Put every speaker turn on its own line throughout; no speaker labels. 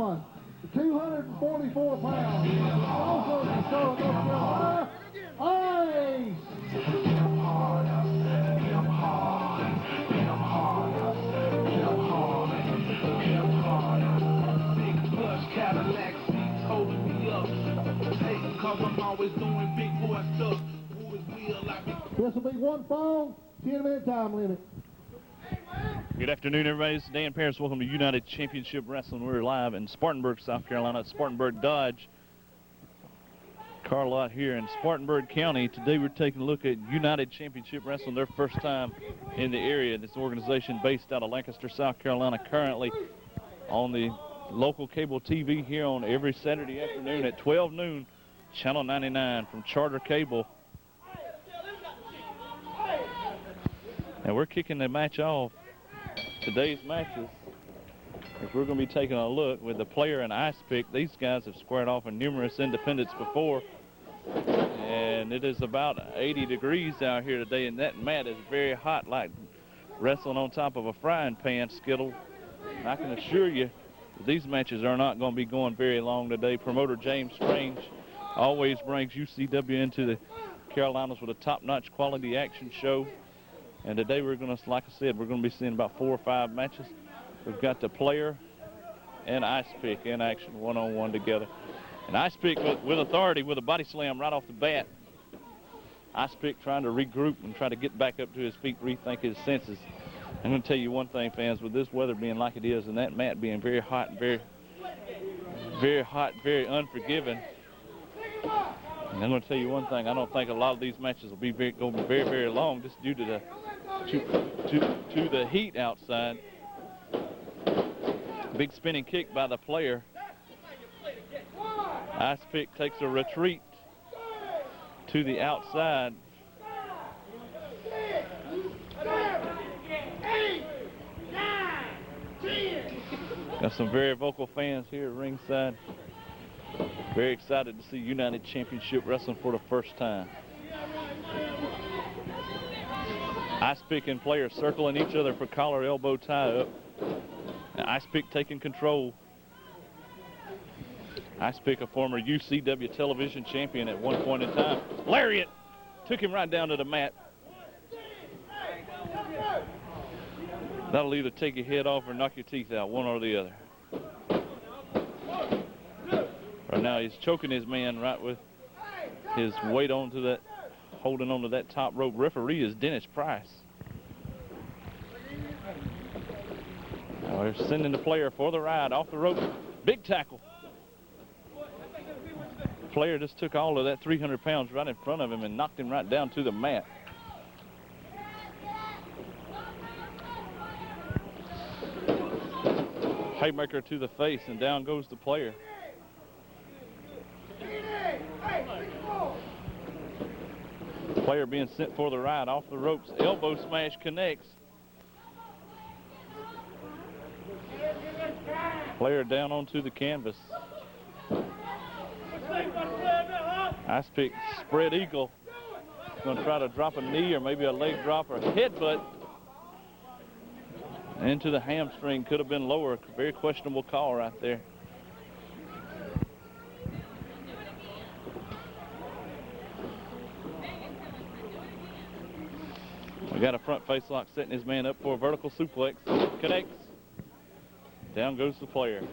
on. 244 pounds. Also from Charlotte, North Carolina, Ice.
Big plush Cadillac seats holding me up. Hey, cause I'm always doing big boy stuff. Boys will like me.
This will be one fall, 10-minute time limit.
Good afternoon, everybody. This is Dan Paris. Welcome to United Championship Wrestling. We're live in Spartanburg, South Carolina, at Spartanburg Dodge car lot here in Spartanburg County. Today we're taking a look at United Championship Wrestling, their first time in the area. This organization based out of Lancaster, South Carolina, currently on the local cable TV here on every Saturday afternoon at 12 noon, Channel 99 from Charter Cable. And we're kicking the match off. Today's matches, if we're going to be taking a look with the Player and Ice Pick. These guys have squared off in numerous independents before, and it is about 80 degrees out here today, and that mat is very hot, like wrestling on top of a frying pan skittle. I can assure you these matches are not going to be going very long today. Promoter James Strange always brings UCW into the Carolinas with a top-notch quality action show. And today we're going to, like I said, we're going to be seeing about 4 or 5 matches. We've got the Player and Ice Pick in action one-on-one together. And Ice Pick with authority, with a body slam right off the bat. Ice Pick trying to regroup and try to get back up to his feet, rethink his senses. I'm going to tell you one thing, fans, with this weather being like it is and that mat being very hot and very unforgiving. And I'm going to tell you one thing, I don't think a lot of these matches will be going to be very, very long, just due to the heat outside. Big spinning kick by the Player. Ice Pick takes a retreat to the outside. Got some very vocal fans here at ringside. Very excited to see United Championship Wrestling for the first time. Ice Pick and Player circling each other for collar elbow tie up. Ice Pick taking control. Ice Pick, a former UCW television champion at one point in time. Lariat took him right down to the mat. That'll either take your head off or knock your teeth out, one or the other. Right now he's choking his man right with his weight onto that, holding onto that top rope. Referee is Dennis Price. Now they're sending the Player for the ride off the rope. Big tackle. Player just took all of that 300 pounds right in front of him and knocked him right down to the mat. Haymaker to the face, and down goes the Player. Player being sent for the ride off the ropes. Elbow smash connects. Player down onto the canvas. Ice Pick spread eagle. Going to try to drop a knee or maybe a leg drop or headbutt into the hamstring. Could have been lower. Very questionable call right there. We got a front face lock setting his man up for a vertical suplex. Connects. Down goes the Player.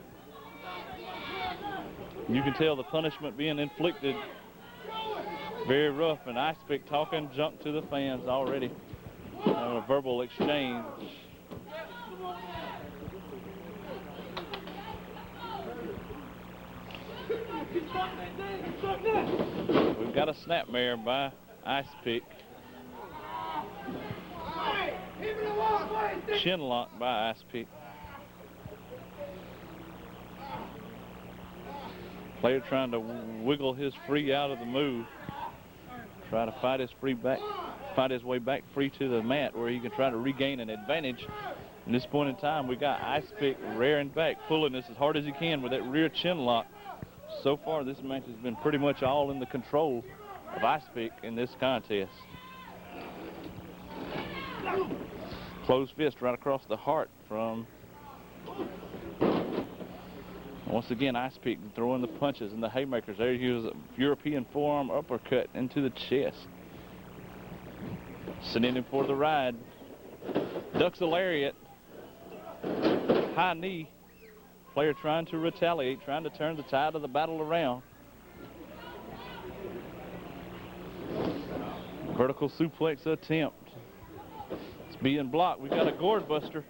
You can tell the punishment being inflicted very rough, and Ice Pick talking junk to the fans already. Having a verbal exchange. We've got a snapmare by Ice Pick. Chin lock by Ice Pick. Player trying to wiggle his free out of the move. Try to fight his way back free to the mat where he can try to regain an advantage. At this point in time, we got Ice Pick rearing back, pulling this as hard as he can with that rear chin lock. So far, this match has been pretty much all in the control of Ice Pick in this contest. Closed fist right across the heart from Once again, Ice Peak throwing the punches and the haymakers. There he was a European forearm uppercut into the chest. Sending him for the ride. Ducks a lariat. High knee. Player trying to retaliate, trying to turn the tide of the battle around. Vertical suplex attempt. It's being blocked. We've got a gourd buster.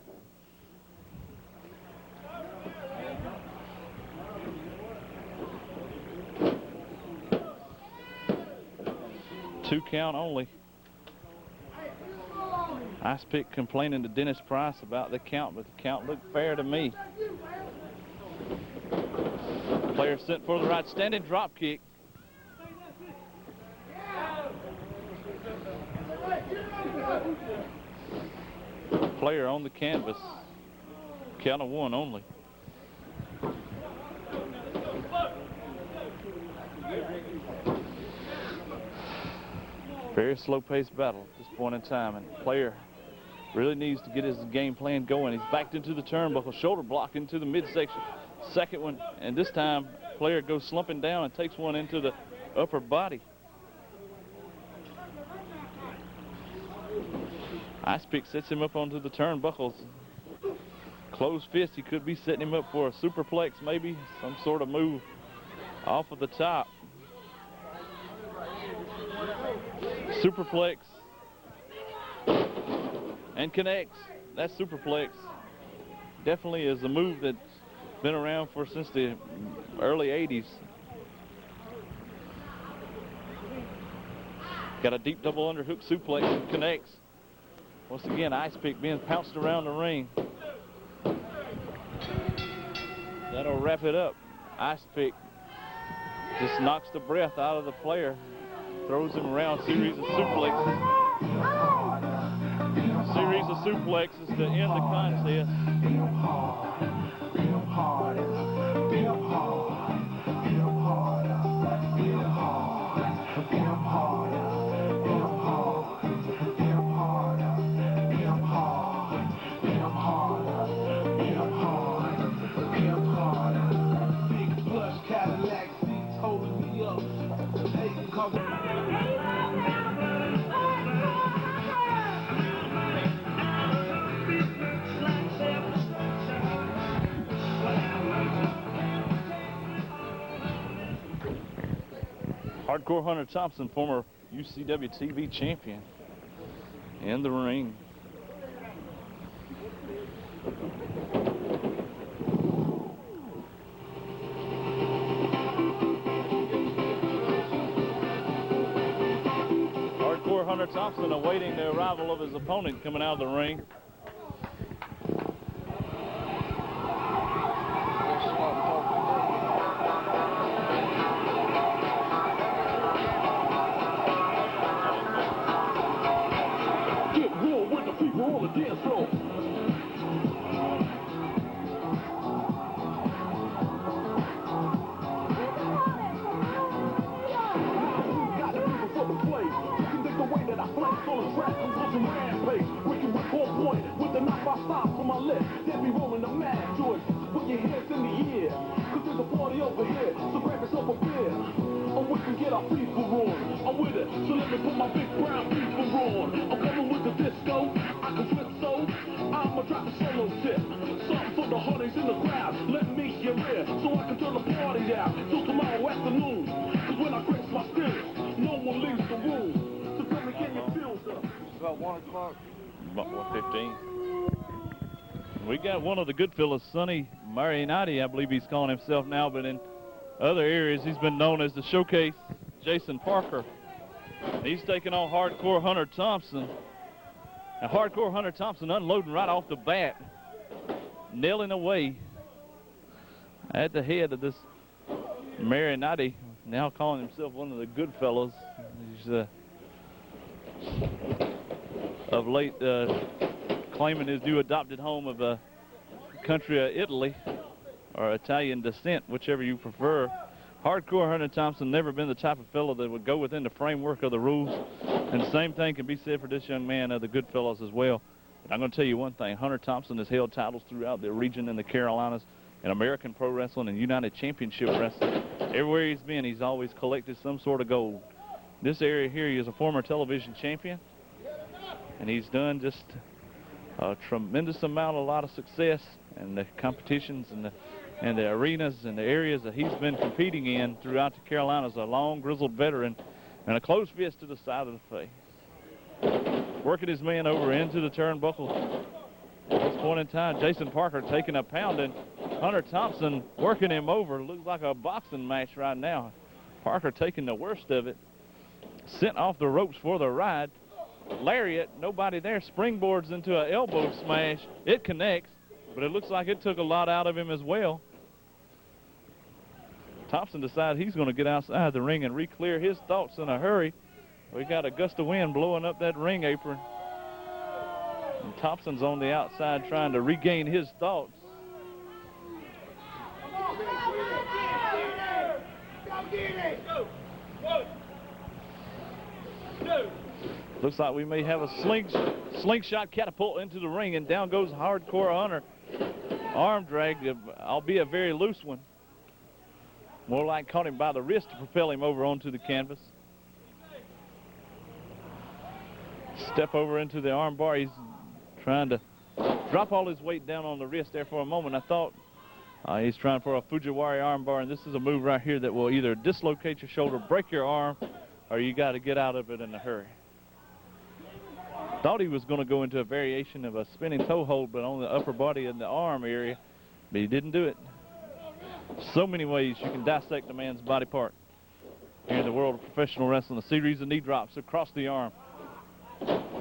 Two count only. Ice Pick complaining to Dennis Price about the count, but the count looked fair to me. Player sent for the right, standing drop kick. Player on the canvas. Count of one only. Very slow-paced battle at this point in time, and player really needs to get his game plan going. He's backed into the turnbuckle, shoulder block into the midsection. Second one, and this time player goes slumping down and takes one into the upper body. Ice Pick sets him up onto the turnbuckles. Closed fist, he could be setting him up for a superplex, maybe some sort of move off of the top. Superplex and connects. That superplex definitely is a move that's been around for since the early 80s. Got a deep double underhook suplex and connects. Once again, Ice Pick being pounced around the ring. That'll wrap it up. Ice Pick just knocks the breath out of the player. Throws him around, series of suplexes. Series of suplexes to end the contest.
Big plush Cadillac seats holding me up. Hating 'cause
Hardcore Hunter Thompson, former UCW TV champion, in the ring. Hardcore Hunter Thompson awaiting the arrival of his opponent coming out of the ring. About 1:15. We got one of the good fellas, Sonny Marionati, I believe he's calling himself now, but in other areas he's been known as the Showcase Jason Parker. He's taking on Hardcore Hunter Thompson. And Hardcore Hunter Thompson unloading right off the bat, nailing away at the head of this Marionati, now calling himself one of the good fellas. He's of late claiming his new adopted home of the country of Italy, or Italian descent, whichever you prefer. Hardcore Hunter Thompson never been the type of fellow that would go within the framework of the rules, and the same thing can be said for this young man of the good fellows as well. But I'm going to tell you one thing, Hunter Thompson has held titles throughout the region in the Carolinas, in American Pro Wrestling and United Championship Wrestling. Everywhere he's been, he's always collected some sort of gold. This area here, he is a former television champion, and he's done just a tremendous amount, a lot of success in the competitions and the arenas and the areas that he's been competing in throughout the Carolinas. A long, grizzled veteran, and a closed fist to the side of the face. Working his man over into the turnbuckle. At this point in time, Jason Parker taking a pounding. Hunter Thompson working him over. Looks like a boxing match right now. Parker taking the worst of it. Sent off the ropes for the ride. Lariat, nobody there. Springboards into an elbow smash. It connects, but it looks like it took a lot out of him as well. Thompson decides he's going to get outside the ring and re-clear his thoughts in a hurry. We got a gust of wind blowing up that ring apron. And Thompson's on the outside trying to regain his thoughts. Looks like we may have a slingshot catapult into the ring, and down goes Hardcore Hunter. Arm drag, albeit a very loose one. More like caught him by the wrist to propel him over onto the canvas. Step over into the arm bar. He's trying to drop all his weight down on the wrist there for a moment. I thought he's trying for a Fujiwara arm bar, and this is a move right here that will either dislocate your shoulder, break your arm, or you got to get out of it in a hurry. Thought he was going to go into a variation of a spinning toe hold, but on the upper body and the arm area, but he didn't do it. So many ways you can dissect a man's body part here in the world of professional wrestling. A series of knee drops across the arm.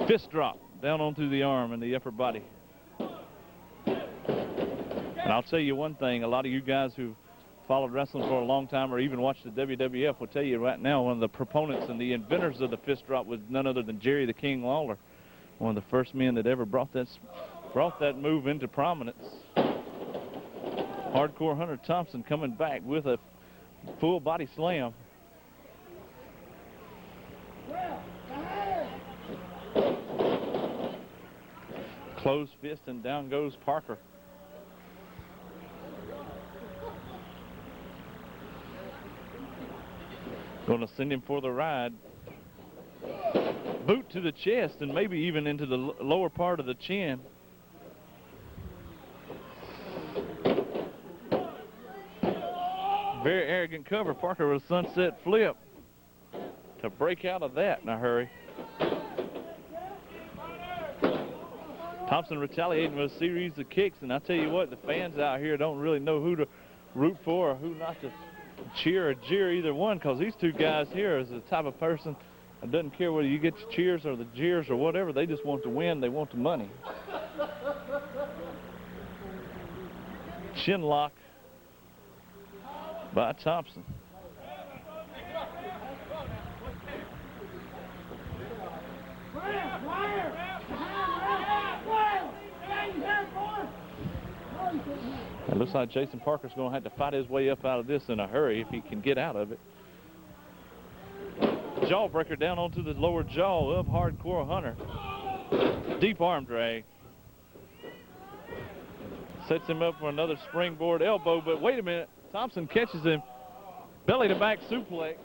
Fist drop down onto the arm and the upper body. And I'll tell you one thing, a lot of you guys who've followed wrestling for a long time or even watched the WWF will tell you right now one of the proponents and the inventors of the fist drop was none other than Jerry the King Lawler, one of the first men that ever brought that move into prominence. Hardcore Hunter Thompson coming back with a full body slam. Closed fist, and down goes Parker. Going to send him for the ride. Boot to the chest and maybe even into the lower part of the chin. Very arrogant cover. Parker with a sunset flip to break out of that in a hurry. Thompson retaliating with a series of kicks, and I tell you what, the fans out here don't really know who to root for or who not to cheer or jeer either one, because these two guys here is the type of person that doesn't care whether you get your cheers or the jeers or whatever. They just want to win. They want the money. Chin lock by Thompson. It looks like Jason Parker's going to have to fight his way up out of this in a hurry if he can get out of it. Jawbreaker down onto the lower jaw of Hardcore Hunter. Deep arm drag. Sets him up for another springboard elbow, but wait a minute. Thompson catches him. Belly to back suplex.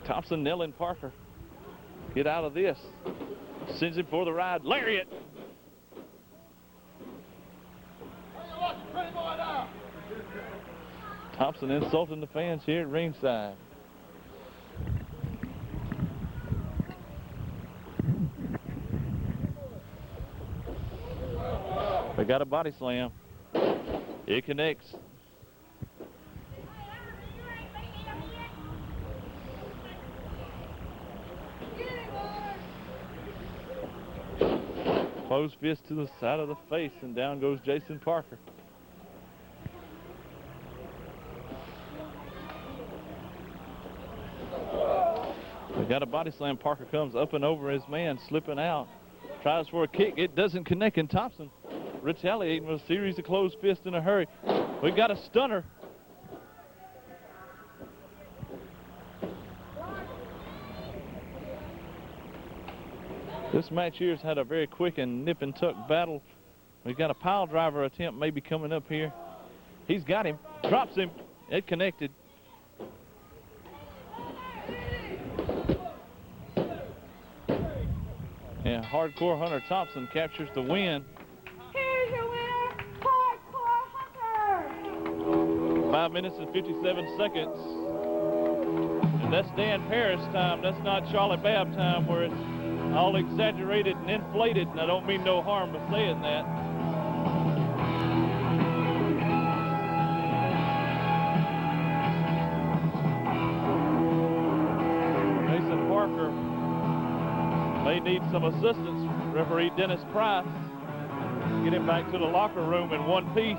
Thompson nailing Parker. Get out of this. Sends him for the ride. Lariat. Thompson insulting the fans here at ringside. They got a body slam. It connects. Closed fist to the side of the face, and down goes Jason Parker. They got a body slam. Parker comes up and over his man, slipping out. Tries for a kick. It doesn't connect, and Thompson retaliating with a series of closed fists in a hurry. We got a stunner. This match here has had a very quick and nip and tuck battle. We've got a pile driver attempt maybe coming up here. He's got him, drops him, it connected. And Hardcore Hunter Thompson captures the win.
Here's your winner, Hardcore Hunter.
5 minutes and 57 seconds. And that's Dan Paris time. That's not Charlie Babb time where it's all exaggerated and inflated, and I don't mean no harm by saying that. Mason Parker may need some assistance. Referee Dennis Price, get him back to the locker room in one piece.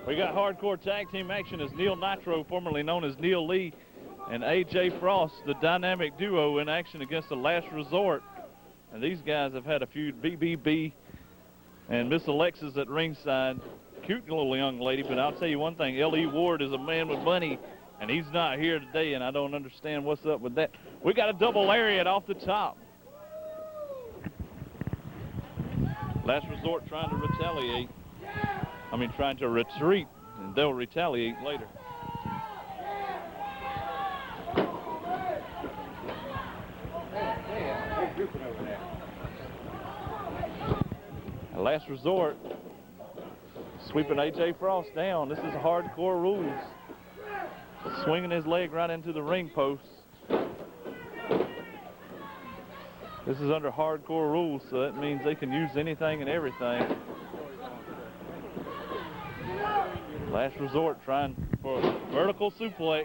We got hardcore tag team action as Neil Nitro, formerly known as Neil Lee, and AJ Frost, the dynamic duo, in action against the Last Resort. And these guys have had a feud. BBB and Miss Alexis at ringside. Cute little young lady, but I'll tell you one thing, L.E. Ward is a man with money, and he's not here today, and I don't understand what's up with that. We got a double lariat off the top. Last Resort trying to retaliate. Trying to retreat, and they'll retaliate later. Last Resort sweeping AJ Frost down. This is hardcore rules. Swinging his leg right into the ring post. This is under hardcore rules, so that means they can use anything and everything. Last Resort trying for a vertical suplex.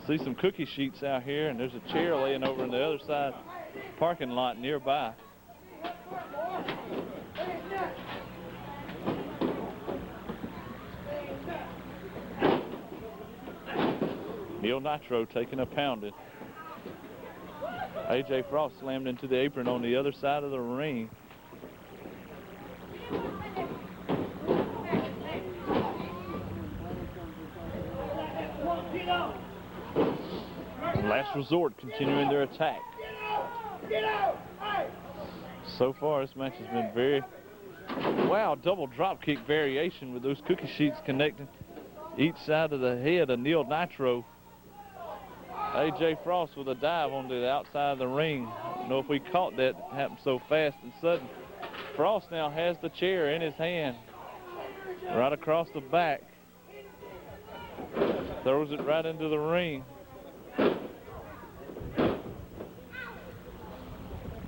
See some cookie sheets out here, and there's a chair laying over on the other side parking lot nearby. Neil Nitro taking a pounding. AJ Frost slammed into the apron on the other side of the ring. Last Resort continuing their attack. So far, this match has been very, wow, double drop kick variation with those cookie sheets connecting each side of the head of Neil Nitro. AJ Frost with a dive onto the outside of the ring. I don't know if we caught that. It happened so fast and sudden. Frost now has the chair in his hand, right across the back. Throws it right into the ring.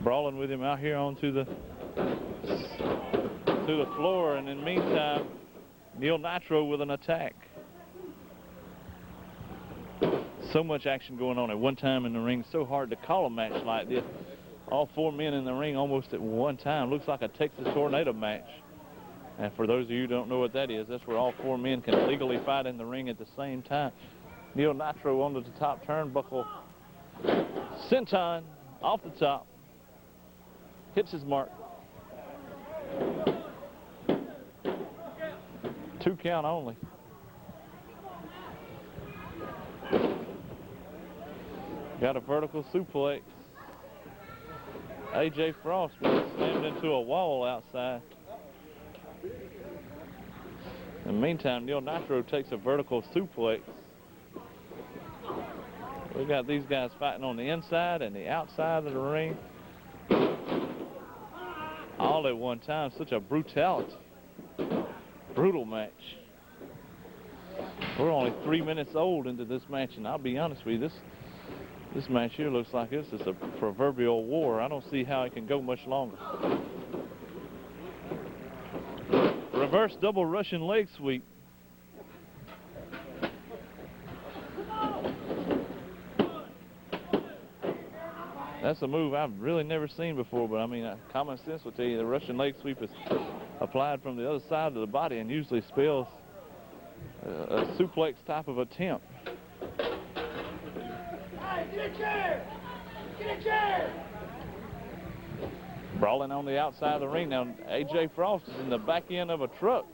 Brawling with him out here onto the floor, and in the meantime, Neil Nitro with an attack. So much action going on at one time in the ring. So hard to call a match like this. All four men in the ring almost at one time. Looks like a Texas tornado match. And for those of you who don't know what that is, that's where all four men can legally fight in the ring at the same time. Neil Nitro onto the top turnbuckle. Senton off the top. Hits his mark. 2 count only. Got a vertical suplex. AJ Frost was slammed into a wall outside. In the meantime, Neil Nitro takes a vertical suplex. We got these guys fighting on the inside and the outside of the ring. All at one time. Such a brutality. Brutal match. We're only 3 minutes old into this match, and I'll be honest with you, this match here looks like this is a proverbial war. I don't see how it can go much longer. Reverse double Russian leg sweep. That's a move I've really never seen before, but I mean, common sense will tell you the Russian leg sweep is applied from the other side of the body and usually spells a suplex type of attempt.
Get a chair! Get a chair!
Brawling on the outside of the ring. Now, AJ Frost is in the back end of a truck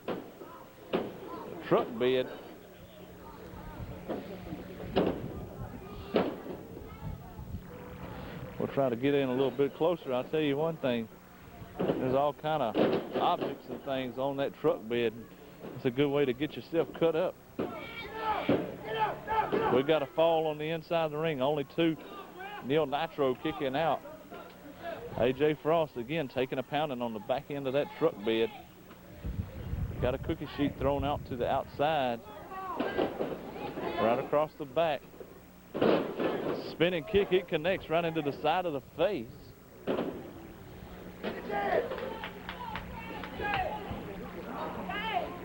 bed. We'll try to get in a little bit closer. I'll tell you one thing. There's all kind of objects and things on that truck bed. It's a good way to get yourself cut up. We got a fall on the inside of the ring. Only 2. Neil Nitro kicking out. AJ Frost again taking a pounding on the back end of that truck bed. Got a cookie sheet thrown out to the outside. Right across the back. Spinning kick, it connects right into the side of the face.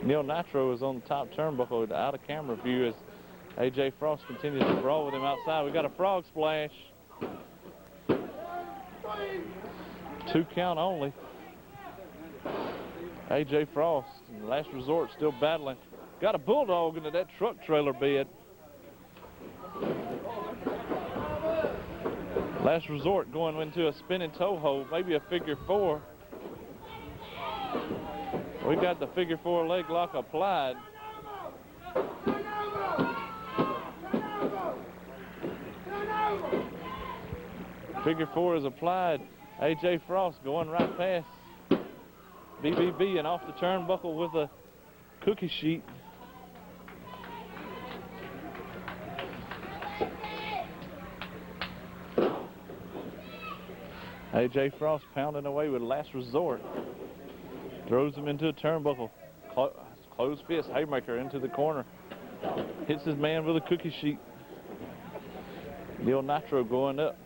Neil Nitro is on the top turnbuckle out of camera view as AJ Frost continues to brawl with him outside. We got a frog splash. 2 count only. AJ Frost, in last resort, still battling. Got a bulldog into that truck trailer bed. Last resort going into a spinning toe hold, maybe a figure 4. We got the figure 4 leg lock applied. Figure 4 is applied. AJ Frost going right past BBB and off the turnbuckle with a cookie sheet. AJ Frost pounding away with last resort. Throws him into a turnbuckle. Closed fist, haymaker into the corner. Hits his man with a cookie sheet. Neil Nitro going up.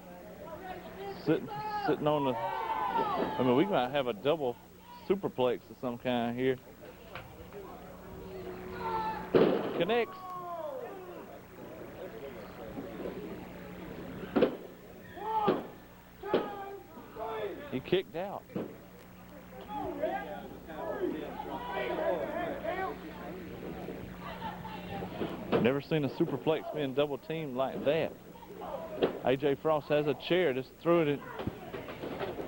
Sitting on the, I mean, we might have a double superplex of some kind here. Connects. He kicked out. Never seen a superplex being double teamed like that. AJ Frost has a chair, just threw it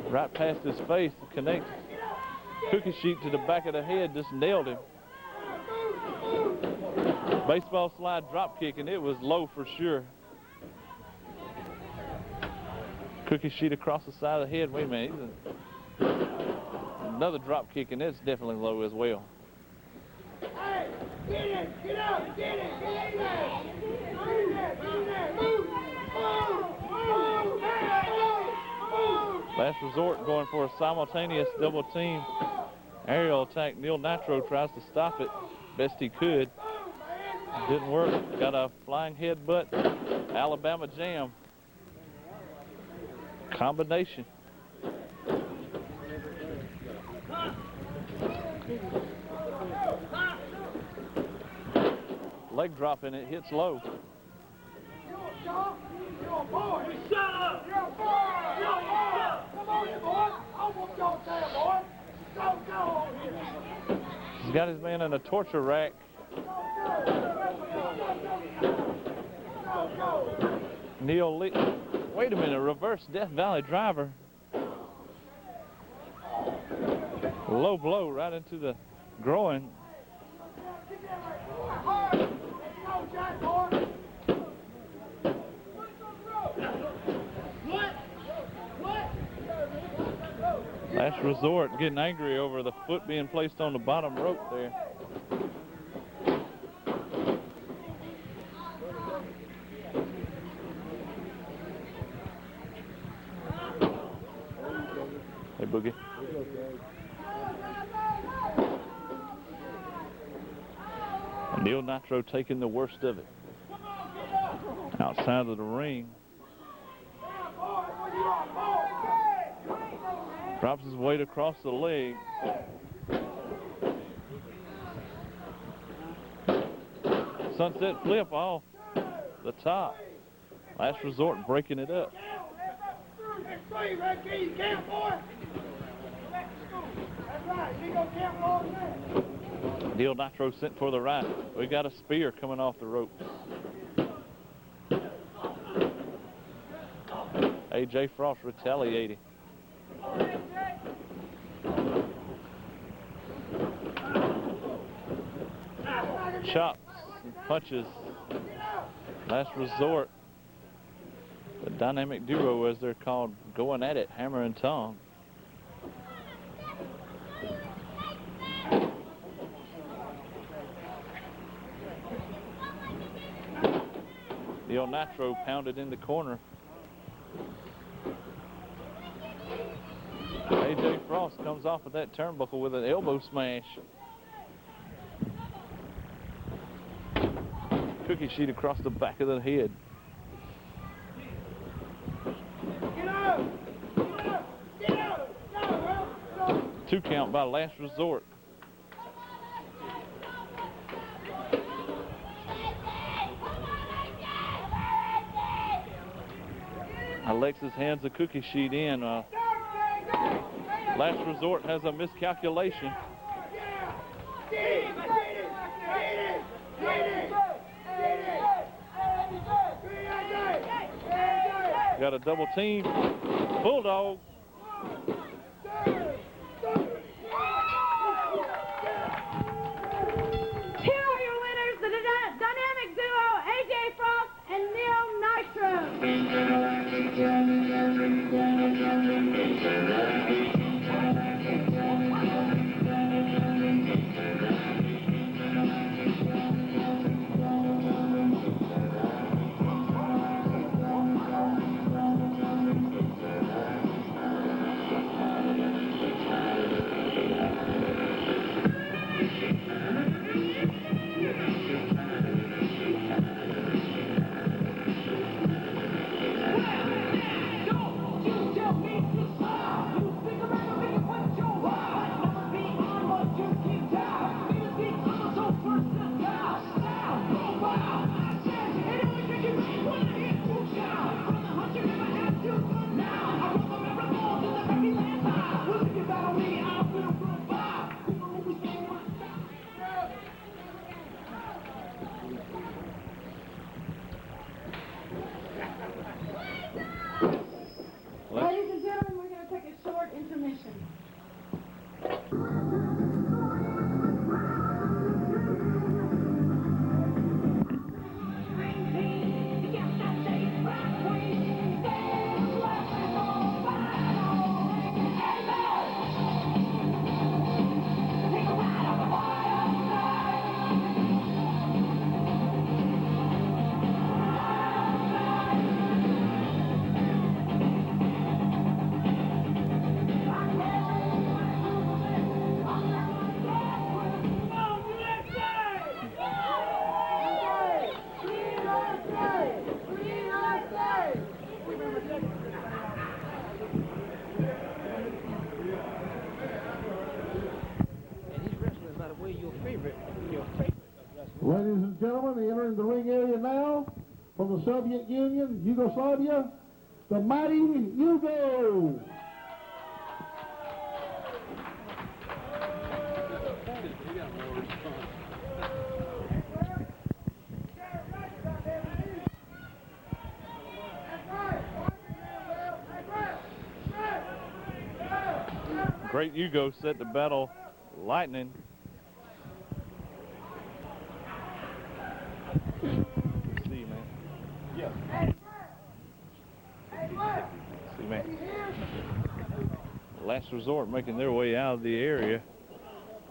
right past his face to connect. Cookie sheet to the back of the head, just nailed him. Baseball slide drop kick, and it was low for sure. Cookie sheet across the side of the head. Wait a minute. Another drop kick, and it's definitely low as well.
Hey, get it! Get up! Get it! Get in there! Get in there! Get in there! Move!
Last resort going for a simultaneous double team aerial attack. Neil Nitro tries to stop it best he could. Didn't work. Got a flying headbutt. Alabama jam. Combination. Leg drop and it hits low.
You're a boy! Shut up! You're a boy! You're a boy! Go, Sam, boy. Go, go.
He's got his man in a torture rack. Neil Lee. Wait a minute, reverse Death Valley driver. Low blow right into the groin. Last Resort getting angry over the foot being placed on the bottom rope there. Hey, Boogie. Neil Nitro taking the worst of it. Outside of the ring. Drops his weight across the leg. Sunset flip off the top. Last Resort breaking it up. Neil Nitro sent for the right. We got a spear coming off the ropes. AJ Frost retaliating. Chops and punches. Last Resort. The dynamic duo, as they're called, going at it, hammer and tongue. Neil Nitro pounded in the corner. AJ Frost comes off of that turnbuckle with an elbow smash. Cookie sheet across the back of the head. Two count by Last Resort. Alexis hands the cookie sheet in. Last Resort has a miscalculation. Got a double team. Bulldog.
Here are your winners, the dynamic duo, AJ Frost and Neil Nitro. Ladies and gentlemen, we're going to take a short intermission.
Ladies and gentlemen, entering the ring area now from the Soviet Union, Yugoslavia, the mighty Yugo.
Great Hugo set to battle Lightning. Let's see, man. Let's see, man. Last Resort making their way out of the area,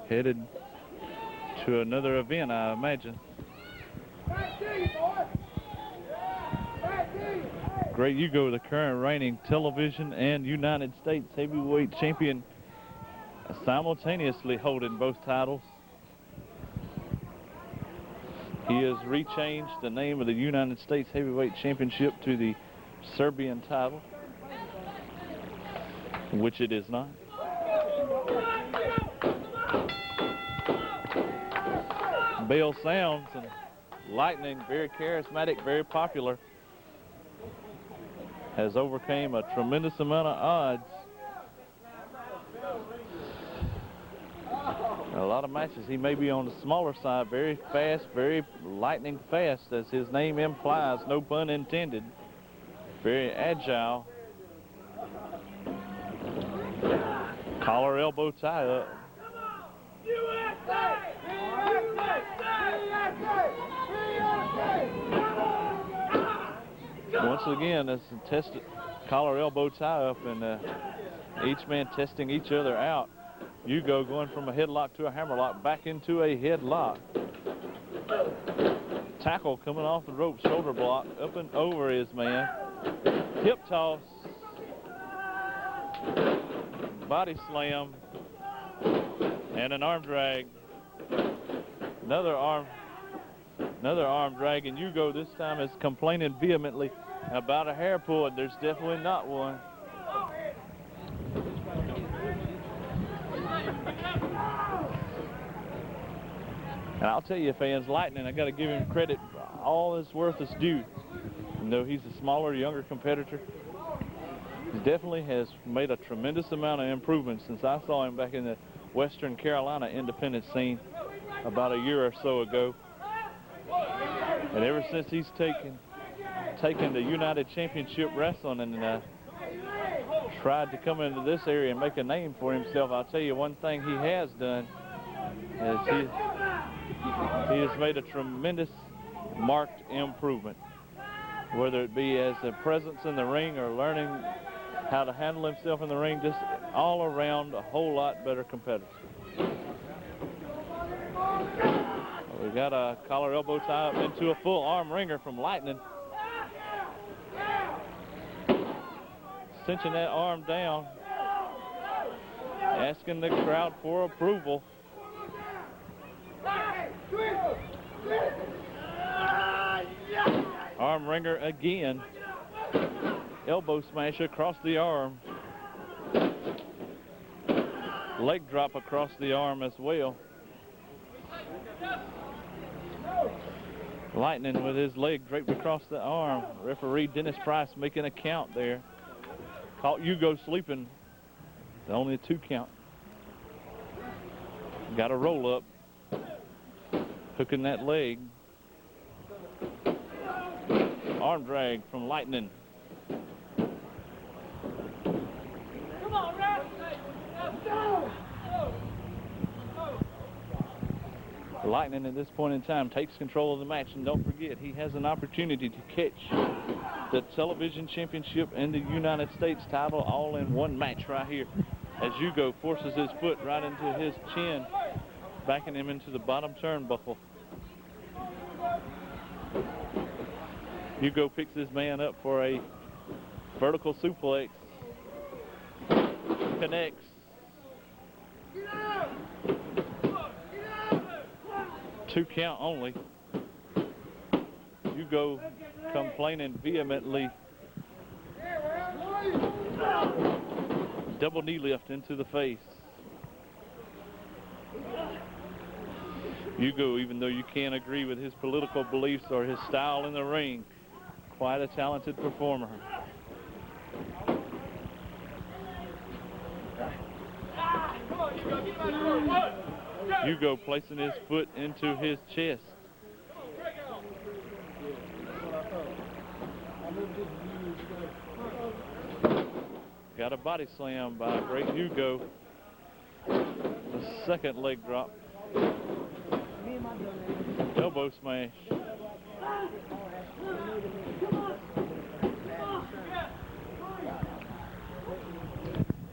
headed to another event, I imagine. Great Hugo, the current reigning television and United States heavyweight champion, simultaneously holding both titles. He has rechanged the name of the United States Heavyweight Championship to the Serbian title, which it is not. Bell sounds, and Lightning, very charismatic, very popular, has overcome a tremendous amount of odds. In a lot of matches, he may be on the smaller side, very fast, very lightning fast, as his name implies, no pun intended. Very agile. Collar elbow tie up. Once again, it's a tested collar elbow tie up, and each man testing each other out. Hugo going from a headlock to a hammerlock, back into a headlock. Tackle coming off the rope, shoulder block, up and over his man. Hip toss. Body slam. And an arm drag. Another arm drag, and Hugo this time is complaining vehemently about a hair pull. There's definitely not one. And I'll tell you, fans, Lightning, I got to give him credit. All his worth is due. Even though he's a smaller, younger competitor, he definitely has made a tremendous amount of improvement since I saw him back in the Western Carolina independent scene about a year or so ago. And ever since he's taken the United Championship Wrestling and tried to come into this area and make a name for himself, I'll tell you one thing he has done is he has made a tremendous marked improvement, whether it be as a presence in the ring or learning how to handle himself in the ring, just all around a whole lot better competitor. We got a collar elbow tie up into a full arm ringer from Lightning. Cinching that arm down, asking the crowd for approval. Arm ringer again. Elbow smash across the arm. Leg drop across the arm as well. Lightning with his leg draped across the arm. Referee Dennis Price making a count there. Caught Hugo sleeping. Only a 2 count. Got a roll up. Hooking that leg. Arm drag from Lightning.
Come on, Ref. Let's go.
Lightning at this point in time takes control of the match, and don't forget, he has an opportunity to catch the television championship and the United States title all in one match right here, as Hugo forces his foot right into his chin, backing him into the bottom turnbuckle. Hugo picks his man up for a vertical suplex. Connects. 2 count only. Hugo complaining vehemently. Double knee lift into the face. Hugo, even though you can't agree with his political beliefs or his style in the ring, quite a talented performer. Hugo placing his foot into his chest. Got a body slam by Great Hugo. Second leg drop. Elbow smash.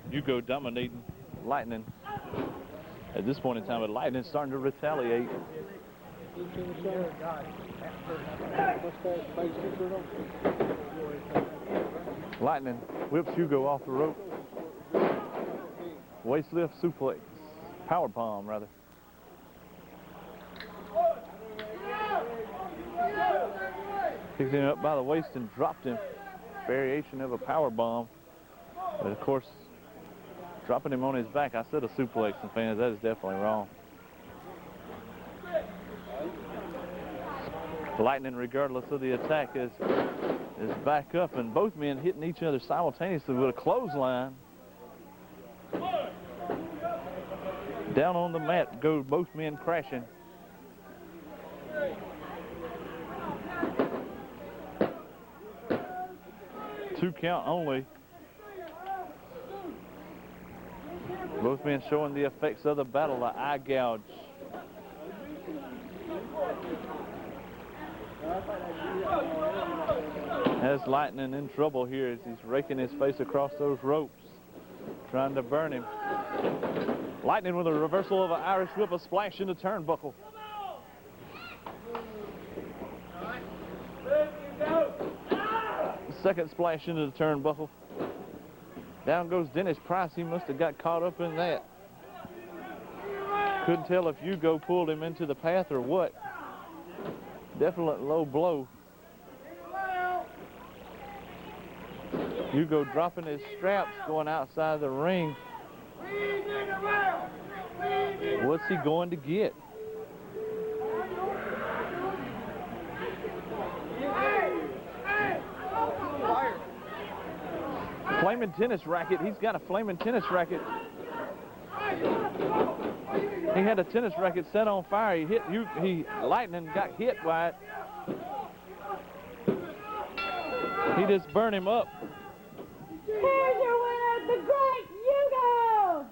Hugo dominating Lightning. At this point in time, but Lightning starting to retaliate. Lightning whips Hugo off the rope. Waist lift suplex. Power bomb, rather. Picked him up by the waist and dropped him. Variation of a power bomb. But of course, dropping him on his back, I said a suplex, and fans, that is definitely wrong. Lightning, regardless of the attack, is back up, and both men hitting each other simultaneously with a clothesline. Down on the mat go both men crashing. Two count only. Both men showing the effects of the battle, the eye gouge. Has Lightning in trouble here as he's raking his face across those ropes, trying to burn him. Lightning with a reversal of an Irish whip, a splash into turnbuckle. Second splash into the turnbuckle. Down goes Dennis Price. He must have got caught up in that. Couldn't tell if Hugo pulled him into the path or what. Definite low blow. Hugo dropping his straps, going outside the ring. What's he going to get? Flaming tennis racket. He's got a flaming tennis racket. He had a tennis racket set on fire. Lightning got hit by it. He just burned him up.
Here's your winner, the great Hugo!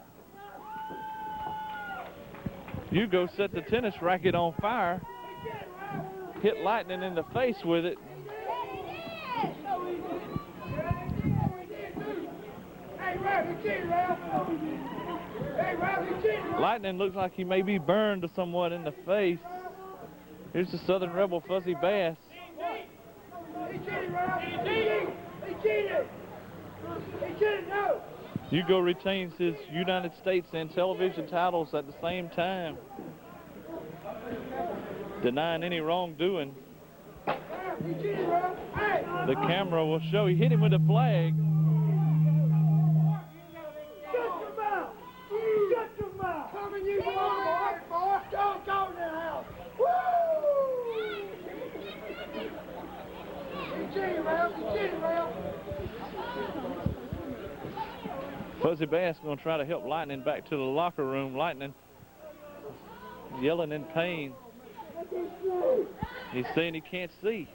Hugo set the tennis racket on fire, hit Lightning in the face with it. Lightning looks like he may be burned somewhat in the face. Here's the Southern Rebel Fuzzy Bass. Hugo retains his United States and television titles at the same time, denying any wrongdoing. The camera will show he hit him with a flag. Fuzzy Bass going to try to help Lightning back to the locker room. Lightning yelling in pain. He's saying he can't see.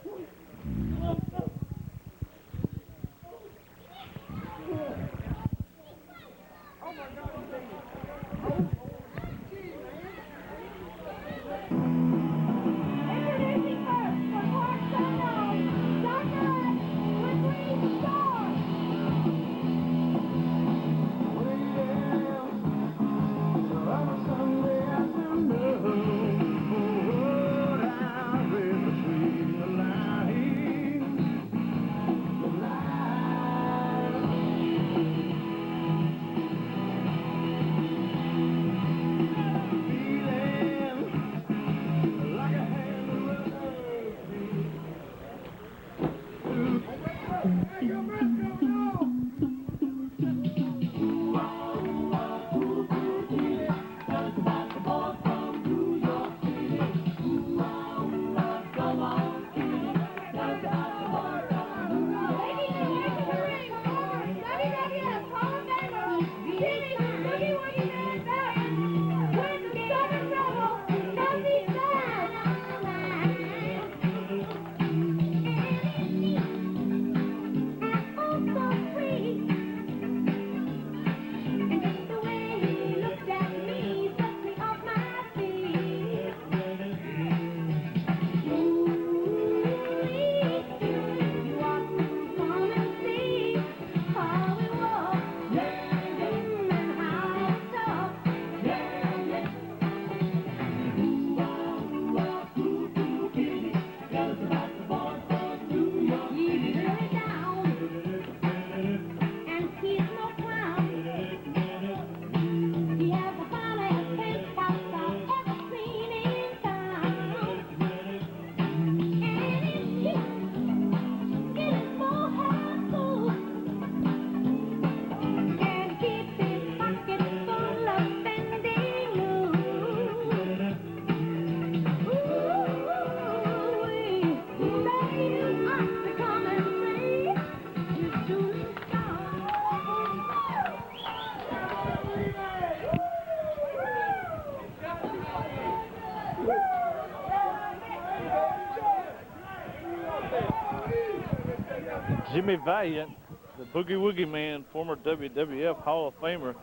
Jimmy Valiant, the Boogie Woogie Man, former WWF Hall of Famer.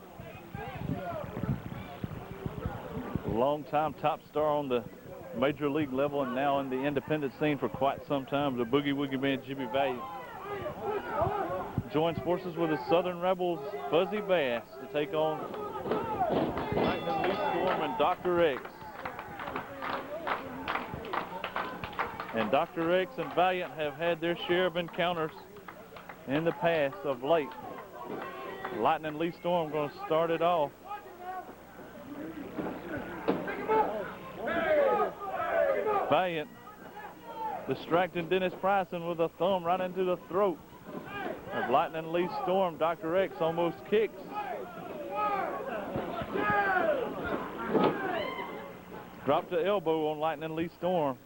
Longtime top star on the major league level and now in the independent scene for quite some time. The Boogie Woogie Man, Jimmy Valiant, joins forces with the Southern Rebels, Fuzzy Bass, to take on Lightning Lee Storm and Dr. X. And Dr. X and Valiant have had their share of encounters in the past of late. Lightning Lee Storm going to start it off. Valiant distracting Dennis Bryson with a thumb right into the throat of Lightning Lee Storm. Dr. X almost kicks. Dropped the elbow on Lightning Lee Storm.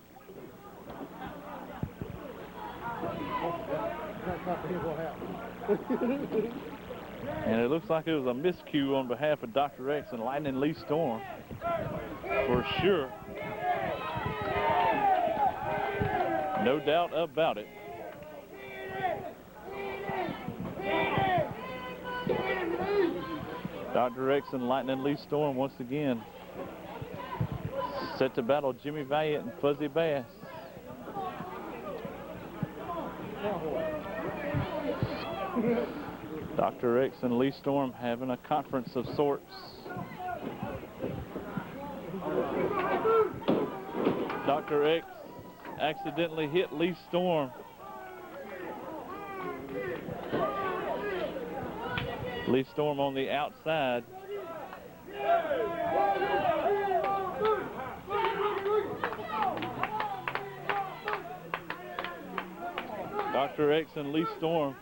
And it looks like it was a miscue on behalf of Dr. X and Lightning Lee Storm, for sure. No doubt about it. Dr. X and Lightning Lee Storm once again set to battle Jimmy Valiant and Fuzzy Bass. Dr. X and Lee Storm having a conference of sorts. Dr. X accidentally hit Lee Storm. Lee Storm on the outside. Dr. X and Lee Storm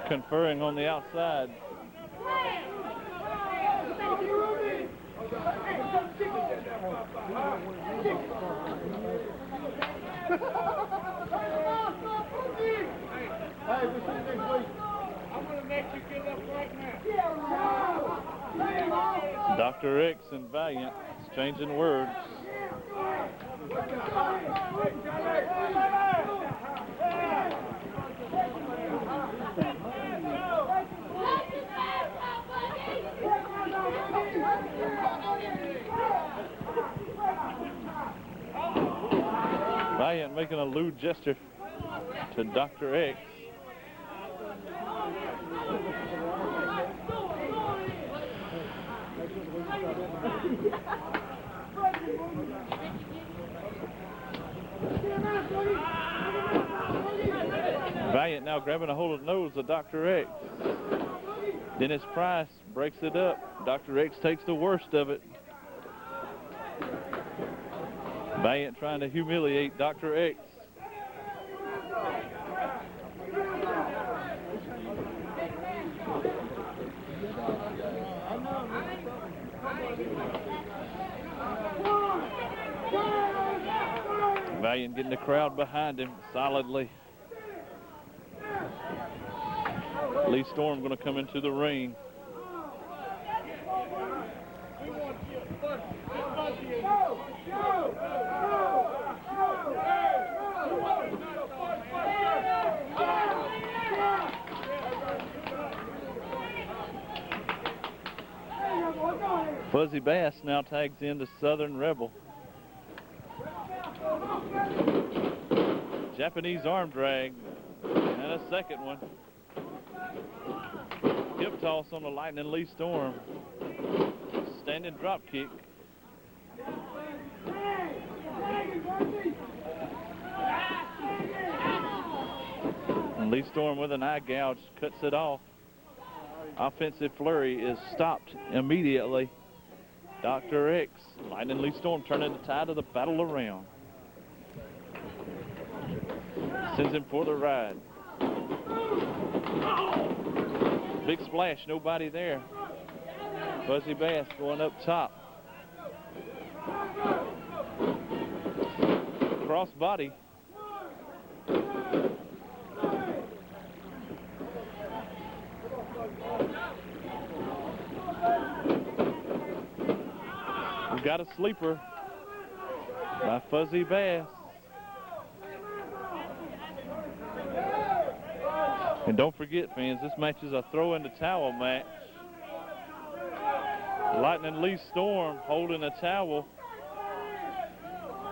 conferring on the outside.
Hey, we'll see you next week.
I'm going to make you get up right now.
Dr. X and Valiant exchanging words. Valiant making a lewd gesture to Dr. X. Valiant now grabbing a hold of the nose of Dr. X. Dennis Price breaks it up. Dr. X takes the worst of it. Valiant trying to humiliate Dr. X. Valiant getting the crowd behind him solidly. Lee Storm going to come into the ring. Fuzzy Bass now tags in the Southern Rebel. Japanese arm drag and a second one. Hip toss on the Lightning Lee Storm. Standing drop kick. And Lee Storm with an eye gouge cuts it off. Offensive flurry is stopped immediately. Dr. X, Lightning Lee Storm turning the tide of the battle around. Sends him for the ride. Big splash, nobody there. Fuzzy Bass going up top. Cross body. We've got a sleeper by Fuzzy Bass. And don't forget, fans, this match is a throw in the towel match. Lightning Lee Storm holding a towel.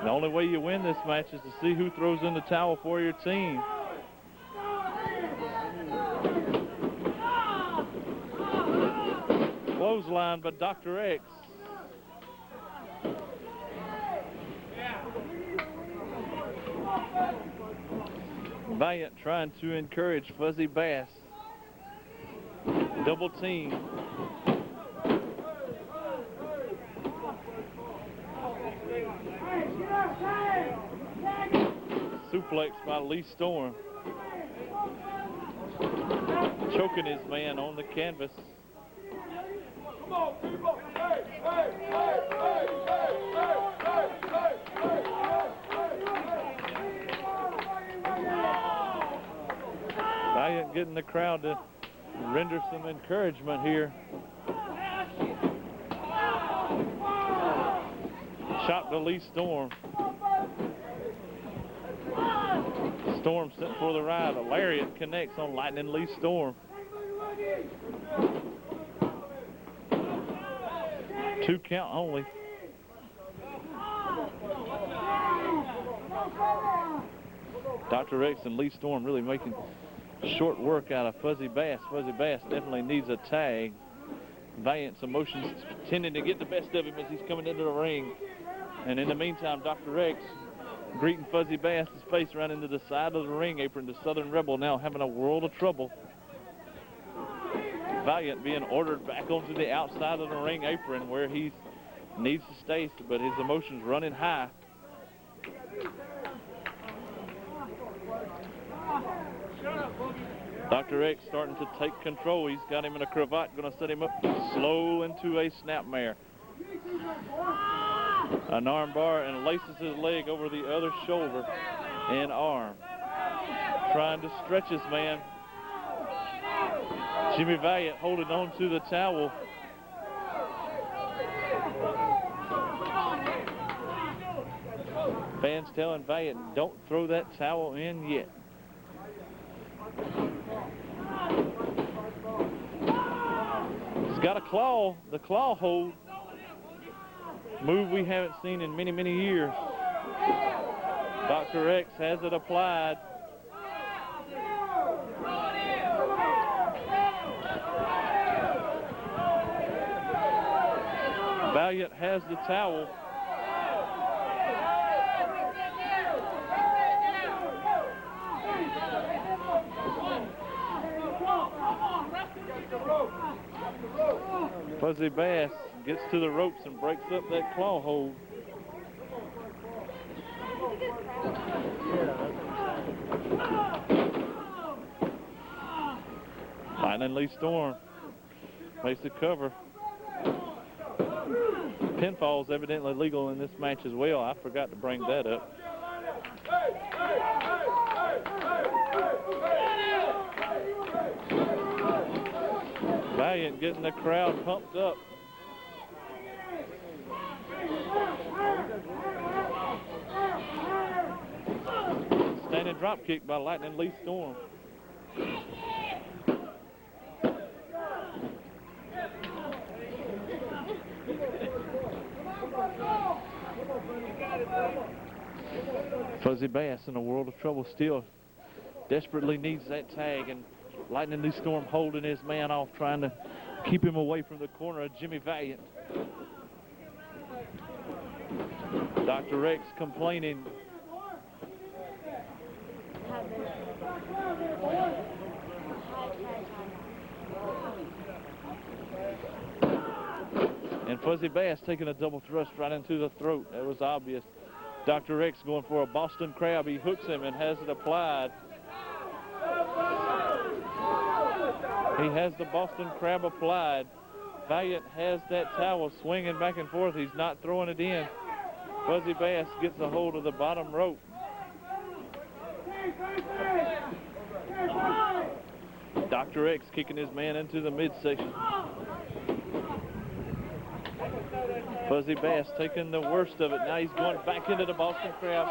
The only way you win this match is to see who throws in the towel for your team. Clothesline by Dr. X. Valiant trying to encourage Fuzzy Bass. Double team. Suplex by Lee Storm. Choking his man on the canvas.
Come on, people! Hey, hey, hey, hey, hey, hey,
Valiant getting the crowd to render some encouragement here. Shot to Lee Storm. Storm sent for the ride. A lariat connects on Lightning Lee Storm. 2 count only. Dr. X and Lee Storm really making short work out of Fuzzy Bass. Fuzzy Bass definitely needs a tag. Valiant's emotions tending to get the best of him as he's coming into the ring. And in the meantime, Dr. X greeting Fuzzy Bass's face right into the side of the ring apron. The Southern Rebel now having a world of trouble. Valiant being ordered back onto the outside of the ring apron where he needs to stay, but his emotions running high. Dr. X starting to take control. He's got him in a cravat, going to set him up slow into a snapmare. An arm bar and laces his leg over the other shoulder and arm. Trying to stretch his man. Jimmy Valiant holding on to the towel. Fans telling Valiant, don't throw that towel in yet. He's got a claw, the claw hold. Move we haven't seen in many, many years. Dr. X has it applied. Valiant has the towel. Fuzzy Bass gets to the ropes and breaks up that claw hold. Lightning Lee Storm makes the cover. Pinfall is evidently legal in this match as well. I forgot to bring that up. Valiant getting the crowd pumped up. Standing drop kick by Lightning Lee Storm. Fuzzy Bass in a world of trouble still. Desperately needs that tag, and Lightning Lee Storm holding his man off, trying to keep him away from the corner of Jimmy Valiant. Dr. X complaining. And Fuzzy Bass taking a double thrust right into the throat. That was obvious. Dr. X going for a Boston Crab. He hooks him and has it applied. He has the Boston Crab applied. Valiant has that towel swinging back and forth. He's not throwing it in. Fuzzy Bass gets a hold of the bottom rope. Dr. X kicking his man into the midsection. Fuzzy Bass taking the worst of it. Now he's going back into the Boston Crab.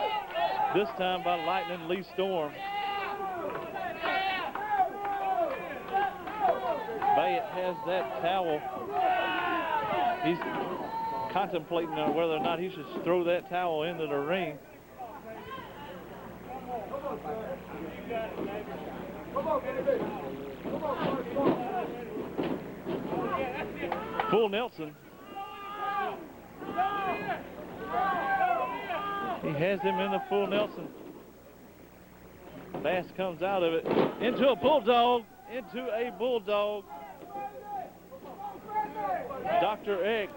This time by Lightning Lee Storm. Valiant has that towel. He's contemplating whether or not he should throw that towel into the ring. Full Nelson. He has him in the full Nelson. Bass comes out of it into a bulldog, into a bulldog. Dr. X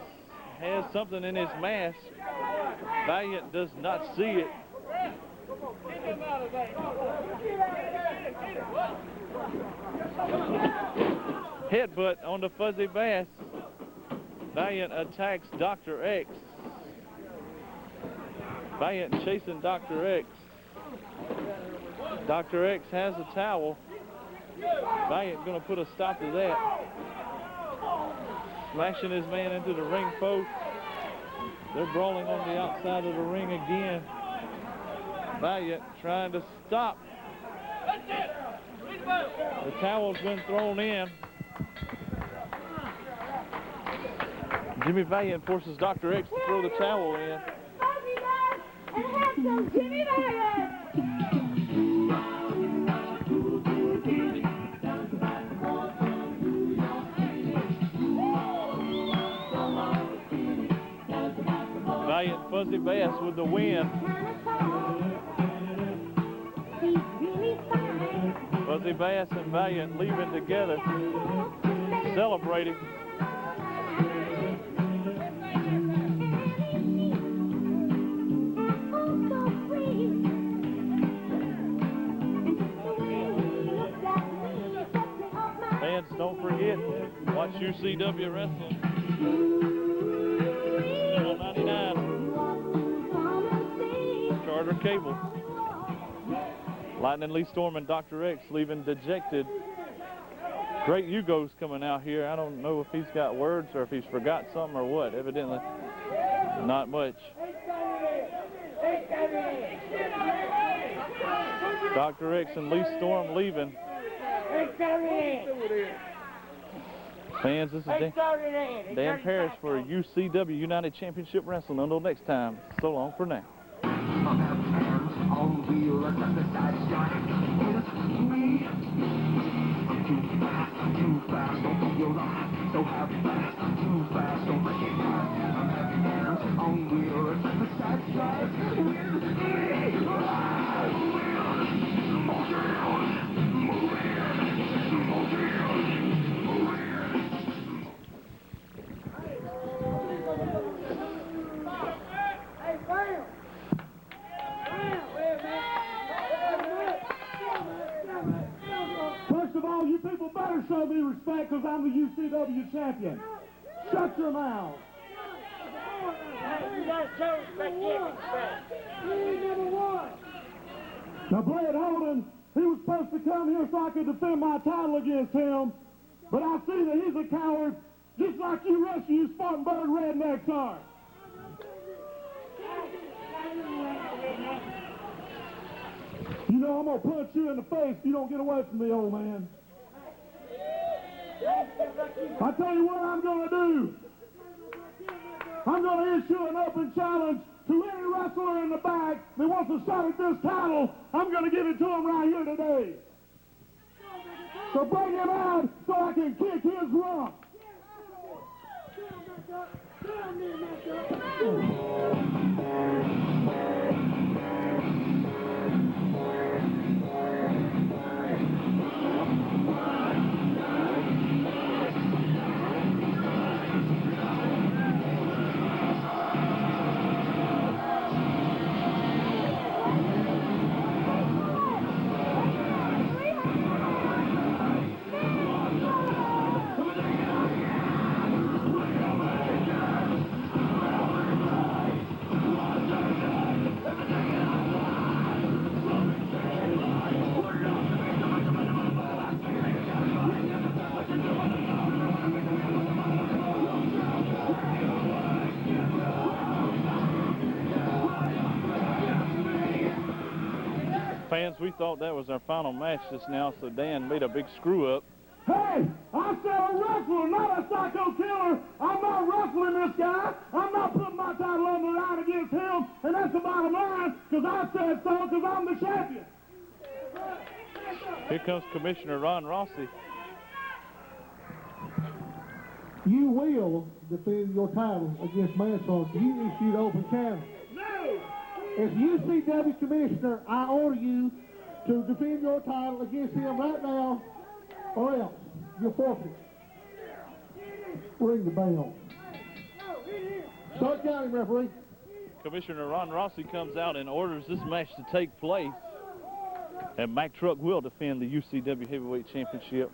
has something in his mask. Valiant does not see it. Headbutt on the fuzzy bass. Valiant attacks Dr. X. Valiant chasing Dr. X. Dr. X has a towel. Valiant gonna put a stop to that. Smashing his man into the ring post. They're brawling on the outside of the ring again. Valiant trying to stop. The towel's been thrown in. Jimmy Valiant forces Dr. X to throw the towel in.
And have some Jimmy Valiant.
Valiant Fuzzy Bass with the win. Fuzzy Bass and Valiant leaving together, celebrating. Fans, don't forget, watch UCW Wrestling. Channel 99. Charter Cable. Lightning Lee Storm and Dr. X leaving dejected. Great Hugo's coming out here. I don't know if he's got words or if he's forgot something or what. Evidently, not much. Dr. X and Lee Storm leaving. Fans, this is Dan Parrish for UCW United Championship Wrestling. Until next time, so long for now.
First of all, you people better show me respect because I'm the UCW champion. Shut your mouth. Now, Brad Holden, he was supposed to come here so I could defend my title against him, but I see that he's a coward, just like you rest of you Spartanburg rednecks are. You know I'm going to punch you in the face if you don't get away from me, old man. I tell you what I'm going to do. I'm going to issue an open challenge to any wrestler in the back that wants a shot at this title. I'm going to give it to him right here today. So bring him out so I can kick his rump.
Fans, we thought that was our final match just now, so Dan made a big screw up.
Hey, I I said a wrestler, not a psycho killer. I'm not wrestling this guy. I'm not putting my title on the line against him, and that's the bottom line, because I said so, because I'm the champion.
Here comes Commissioner Ron Rossi.
You will defend your title against manslaughter. You issued open challenge.
No!
As UCW Commissioner, I order you to defend your title against him right now, or else you're forfeit. Ring the bell. Start counting, referee.
Commissioner Ron Rossi comes out and orders this match to take place. And Mack Truck will defend the UCW Heavyweight Championship.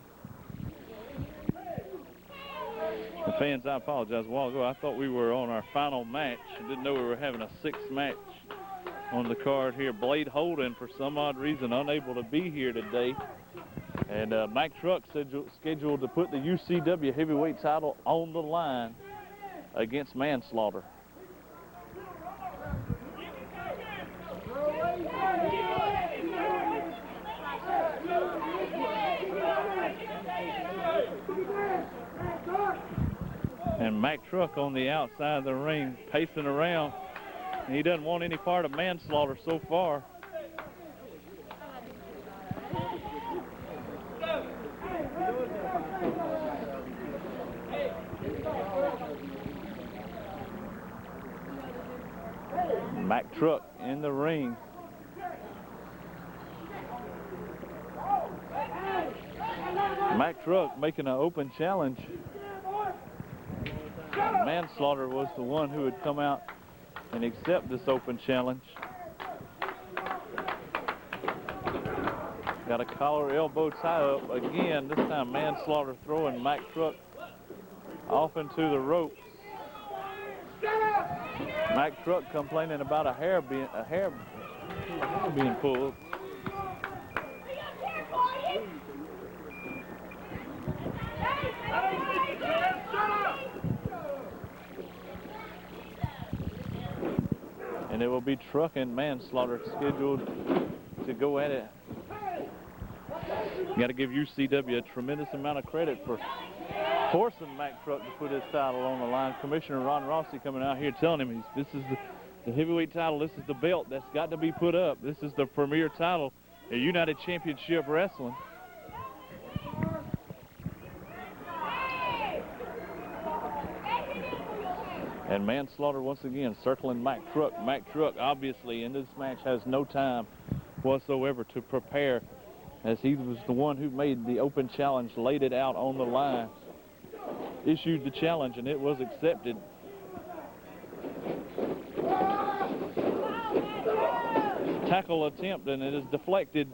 The fans, I apologize. A while ago, I thought we were on our final match. I didn't know we were having a sixth match on the card here. Blade Holden, for some odd reason, unable to be here today. And Mack Truck scheduled to put the UCW Heavyweight title on the line against manslaughter. And Mack Truck on the outside of the ring, pacing around. And he doesn't want any part of manslaughter so far. Mack Truck in the ring. Mack Truck making an open challenge. Manslaughter was the one who had come out and accept this open challenge. Got a collar elbow tie up again. This time manslaughter throwing Mack Truck off into the ropes. Mack Truck complaining about a hair being pulled. And it will be Truck and manslaughter scheduled to go at it. Got to give UCW a tremendous amount of credit for forcing Mack Truck to put his title on the line. Commissioner Ron Rossi coming out here telling him this is the heavyweight title. This is the belt that's got to be put up. This is the premier title in United Championship Wrestling. And manslaughter once again circling Mack Truck. Mack Truck obviously in this match has no time whatsoever to prepare, as he was the one who made the open challenge, laid it out on the line, issued the challenge, and it was accepted. Tackle attempt, and it is deflected.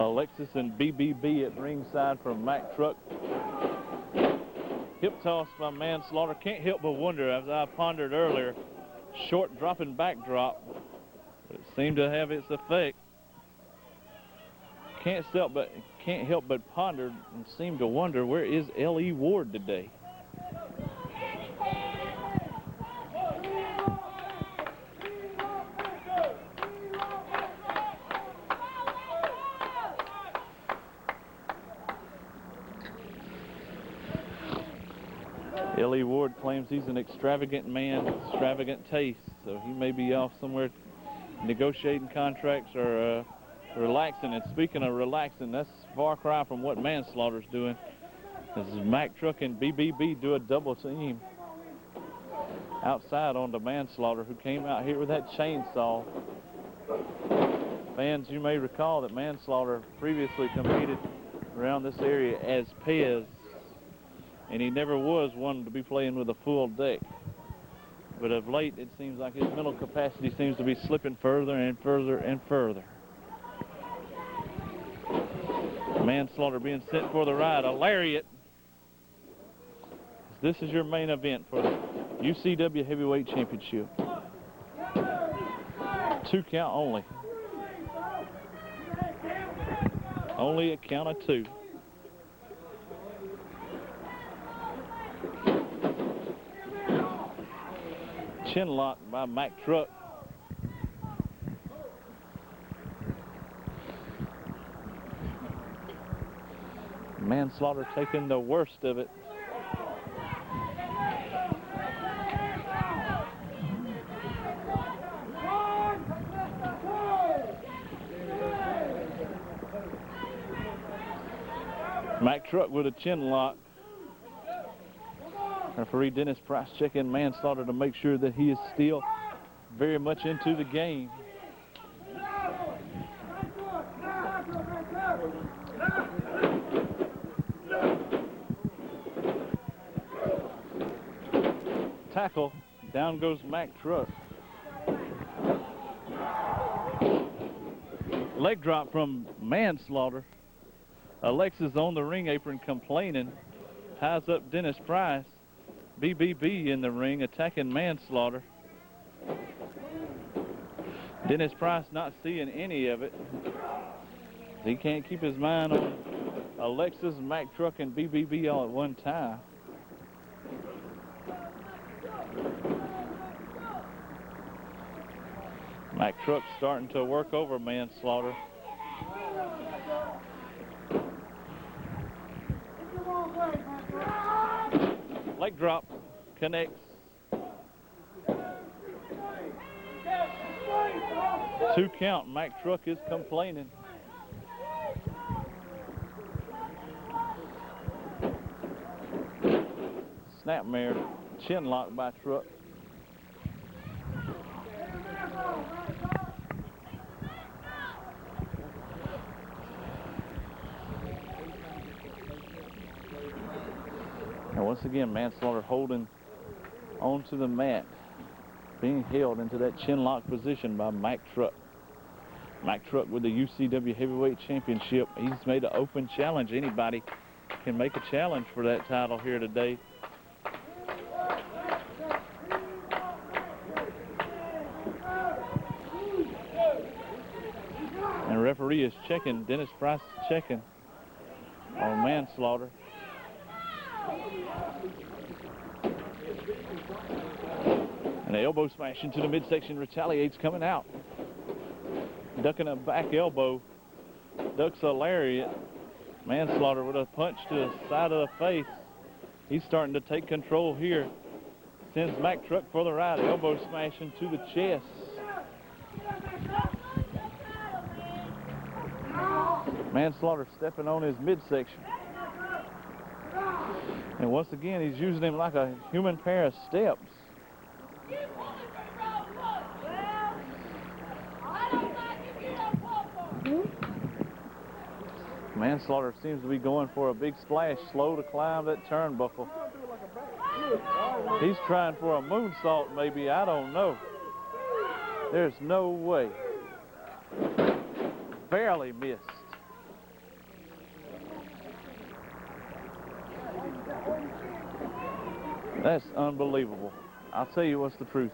Alexis and BBB at ringside from Mack Truck. Hip toss by manslaughter. Can't help but wonder, as I pondered earlier, short dropping backdrop. It seemed to have its effect. Can't help but ponder and seem to wonder, where is L.E. Ward today? L.E. Ward claims he's an extravagant man, extravagant taste, so he may be off somewhere negotiating contracts or relaxing. And speaking of relaxing, that's a far cry from what manslaughter's doing. As Mack Truck and BBB do a double team outside on the manslaughter, who came out here with that chainsaw. Fans, you may recall that manslaughter previously competed around this area as Pez, and he never was one to be playing with a full deck. But of late, it seems like his mental capacity seems to be slipping further and further and further. Manslaughter being sent for the ride. A lariat. This is your main event for the UCW Heavyweight Championship. 2 count only. Only a count of 2. chin lock by Mac Truck. Manslaughter taking the worst of it. Mac Truck with a chin lock. Referee Dennis Price checking Manslaughter to make sure that he is still very much into the game. Tackle. Down goes Mac Truck. Leg drop from Manslaughter. Alexis on the ring apron complaining. Ties up Dennis Price. BBB in the ring attacking Manslaughter. Dennis Price not seeing any of it. He can't keep his mind on Alexis, Mac Truck, and BBB all at one time. Mac Truck starting to work over Manslaughter. Leg drop connects. 2 count. Mac Truck is complaining. Snapmare chin lock by Truck. And once again, Manslaughter holding onto the mat, being held into that chin lock position by Mac Truck. Mac Truck with the UCW Heavyweight Championship. He's made an open challenge. Anybody can make a challenge for that title here today. And referee is checking, Dennis Price is checking on Manslaughter. An elbow smash into the midsection, retaliates, coming out. Ducking a back elbow, ducks a lariat. Manslaughter with a punch to the side of the face. He's starting to take control here. Sends Mac Truck for the right, elbow smash into the chest. Manslaughter stepping on his midsection. And once again, he's using him like a human pair of steps. Manslaughter seems to be going for a big splash, slow to climb that turnbuckle. He's trying for a moonsault maybe, I don't know. There's no way. Barely missed. That's unbelievable. I'll tell you what's the truth.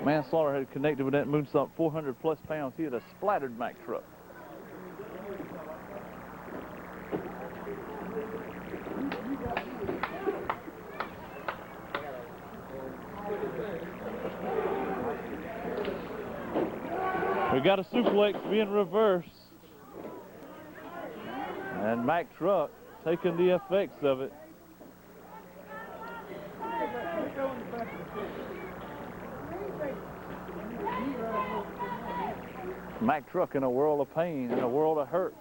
Manslaughter had connected with that moonsault 400 plus pounds. He had a splattered Mac Truck. We got a suplex being reversed. And Mac Truck taking the effects of it. Mac Truck in a world of pain, in a world of hurt.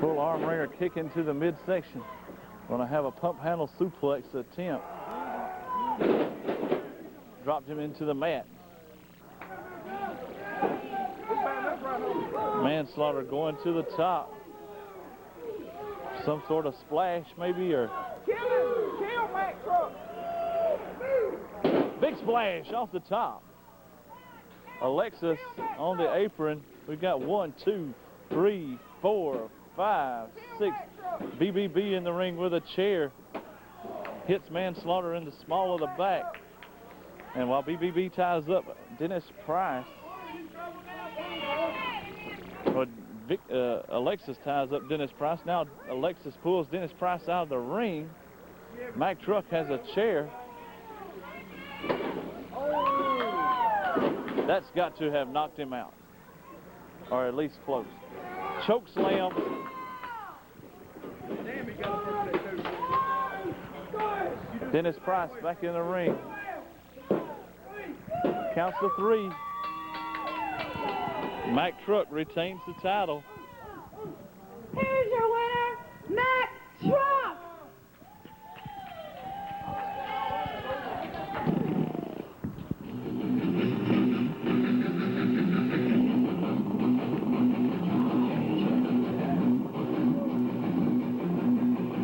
Full arm wringer kick into the midsection. Gonna have a pump handle suplex attempt. Dropped him into the mat. Manslaughter going to the top. Some sort of splash maybe, or
Kill Mac Truck.
big splash off the top. Alexis on the apron. We've got 1, 2, 3, 4, 5, 6. BBB in the ring with a chair. Hits Manslaughter in the small of the back. And while BBB ties up Dennis Price, or Alexis ties up Dennis Price. Now Alexis pulls Dennis Price out of the ring. Mack Truck has a chair. That's got to have knocked him out, or at least close. Choke slam. Dennis Price back in the ring. Counts to 3. Mack Truck retains the title.
Here's your winner, Mack Truck.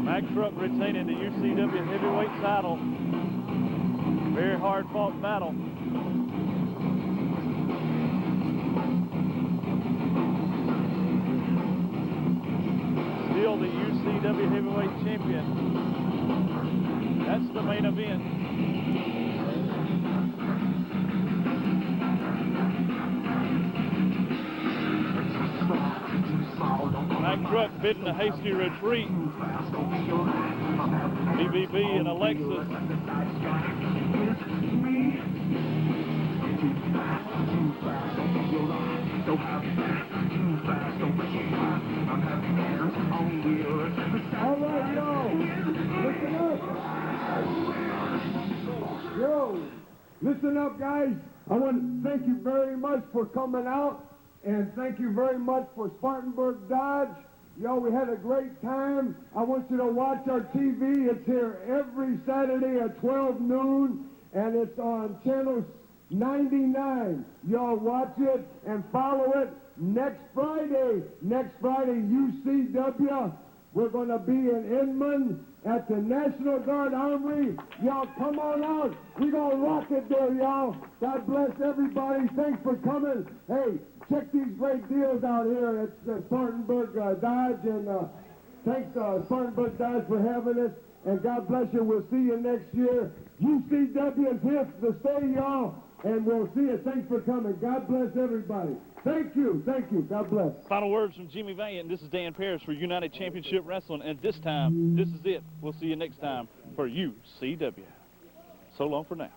Mack Truck retaining the UCW heavyweight title. Very hard fought battle. Still the UCW heavyweight champion. That's the main event. Mack Truck bidding a hasty retreat. BBB and Alexis.
All right, y'all. Listen up. Yo, listen up, guys. I want to thank you very much for coming out, and thank you very much for Spartanburg Dodge. Yo, we had a great time. I want you to watch our TV. It's here every Saturday at 12 noon, and it's on channel 99. Y'all watch it and follow it. Next Friday, UCW, we're going to be in Inman at the National Guard Armory. Y'all come on out. We're going to rock it there, y'all. God bless everybody. Thanks for coming. Hey, check these great deals out here at Spartanburg Dodge, and thanks Spartanburg Dodge for having us, and God bless you. We'll see you next year. UCW is here to stay, y'all, and we'll see you. Thanks for coming. God bless everybody. Thank you. God bless.
Final words from Jimmy Valiant. This is Dan Parrish for United Championship Wrestling, and this time, this is it. We'll see you next time for UCW. So long for now.